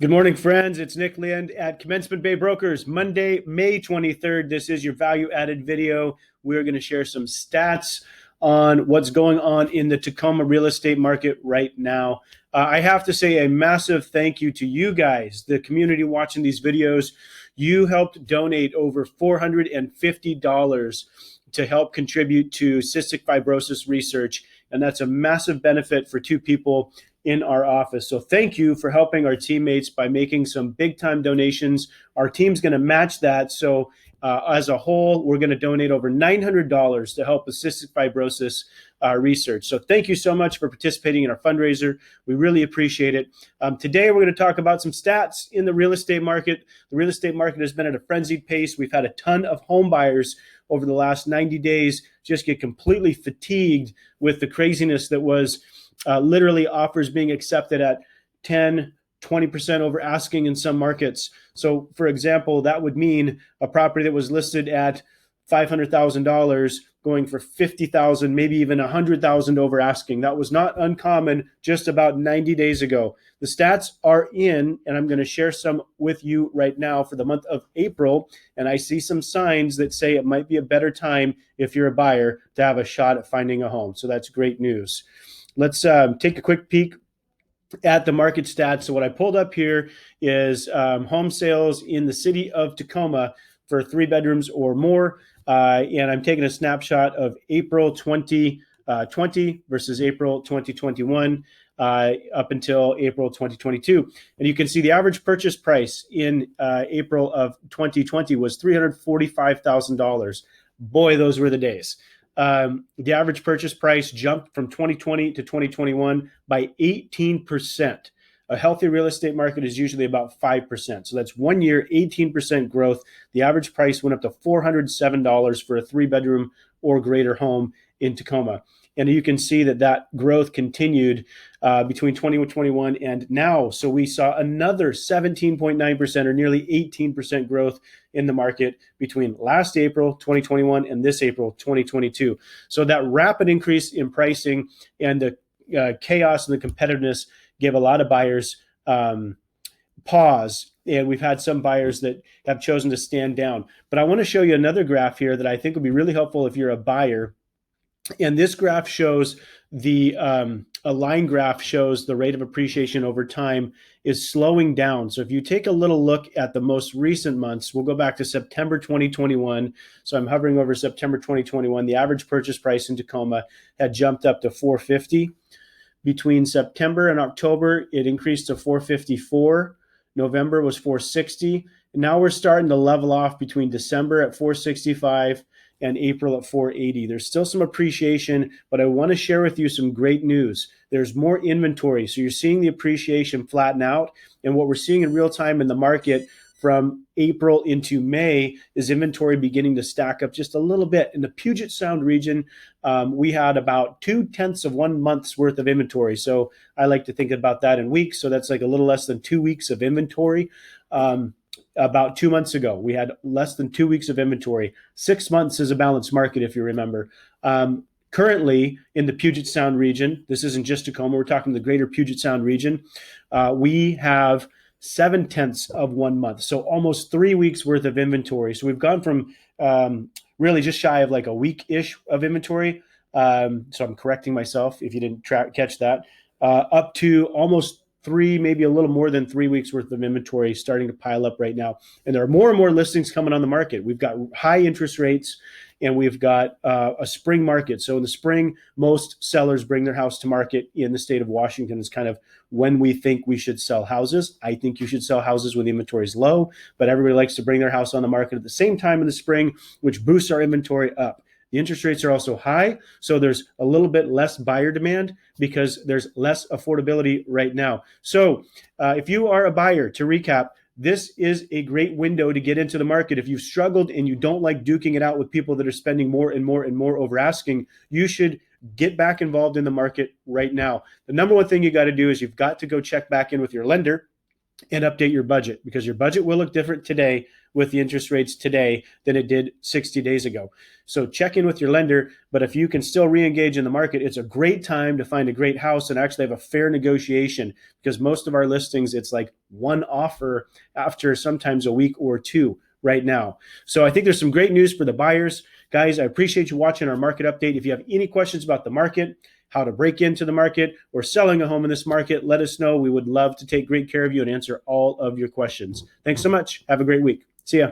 Good morning, friends. It's Nick Land at Commencement Bay Brokers. Monday, May 23rd. This is your value added video. We're going to share some stats on what's going on in the Tacoma real estate market right now. I have to say a massive thank you to you guys, the community watching these videos. You helped donate over $450 to help contribute to cystic fibrosis research. And that's a massive benefit for two people in our office. So thank you for helping our teammates by making some big time donations. Our team's going to match that. So as a whole, we're going to donate over $900 to help with cystic fibrosis research. So thank you so much for participating in our fundraiser. We really appreciate it. Today, we're going to talk about some stats in the real estate market. The real estate market has been at a frenzied pace. We've had a ton of home buyers over the last 90 days just get completely fatigued with the craziness that was literally offers being accepted at 10, 20% over asking in some markets. So, for example, that would mean a property that was listed at $500,000 going for 50,000, maybe even 100,000 over asking. That was not uncommon just about 90 days ago. The stats are in, and I'm going to share some with you right now for the month of April. And I see some signs that say it might be a better time if you're a buyer to have a shot at finding a home. So that's great news. Let's take a quick peek at the market stats. So what I pulled up here is home sales in the city of Tacoma for 3 bedrooms or more. And I'm taking a snapshot of April 2020 versus April 2021 up until April 2022. And you can see the average purchase price in April of 2020 was $345,000. Boy, those were the days. The average purchase price jumped from 2020 to 2021 by 18%. A healthy real estate market is usually about 5%. So that's 1 year, 18% growth. The average price went up to $407 for a 3-bedroom or greater home in Tacoma. And you can see that growth continued between 2021 and now. So we saw another 17.9% or nearly 18% growth in the market between last April 2021 and this April 2022. So that rapid increase in pricing and the chaos and the competitiveness gave a lot of buyers pause. And we've had some buyers that have chosen to stand down. But I want to show you another graph here that I think will be really helpful if you're a buyer. And this graph shows a line graph shows the rate of appreciation over time is slowing down. So if you take a little look at the most recent months, we'll go back to September 2021. So I'm hovering over September 2021. The average purchase price in Tacoma had jumped up to $450. Between September and October, it increased to $454. November was $460. And now we're starting to level off between December at $465 and April at $480. There's still some appreciation, but I want to share with you some great news. There's more inventory. So you're seeing the appreciation flatten out. And what we're seeing in real time in the market from April into May is inventory beginning to stack up just a little bit. In the Puget Sound region, we had about 0.2 of 1 month's worth of inventory. So I like to think about that in weeks. So that's like a little less than 2 weeks of inventory. About 2 months ago, we had less than 2 weeks of inventory. 6 months is a balanced market, if you remember. Currently, in the Puget Sound region, this isn't just Tacoma, we're talking the greater Puget Sound region, we have 0.7 of 1 month. So almost 3 weeks worth of inventory. So we've gone from really just shy of like a week-ish of inventory. So I'm correcting myself if you didn't catch that, up to almost 3, maybe a little more than 3 weeks worth of inventory starting to pile up right now. And there are more and more listings coming on the market. We've got high interest rates and we've got a spring market. So in the spring, most sellers bring their house to market in the state of Washington. Is kind of when we think we should sell houses. I think you should sell houses when the inventory is low, but everybody likes to bring their house on the market at the same time in the spring, which boosts our inventory up. The interest rates are also high, so there's a little bit less buyer demand because there's less affordability right now. So if you are a buyer, to recap, this is a great window to get into the market. If you've struggled and you don't like duking it out with people that are spending more and more and more over asking, you should get back involved in the market right now. The number one thing you got to do is you've got to go check back in with your lender and update your budget, because your budget will look different today with the interest rates today than it did 60 days ago. So check in with your lender, but if you can still re-engage in the market, it's a great time to find a great house and actually have a fair negotiation, because most of our listings, it's like one offer after sometimes a week or two right now. So I think there's some great news for the buyers. Guys, I appreciate you watching our market update. If you have any questions about the market, how to break into the market, or selling a home in this market, let us know. We would love to take great care of you and answer all of your questions. Thanks so much. Have a great week. See ya.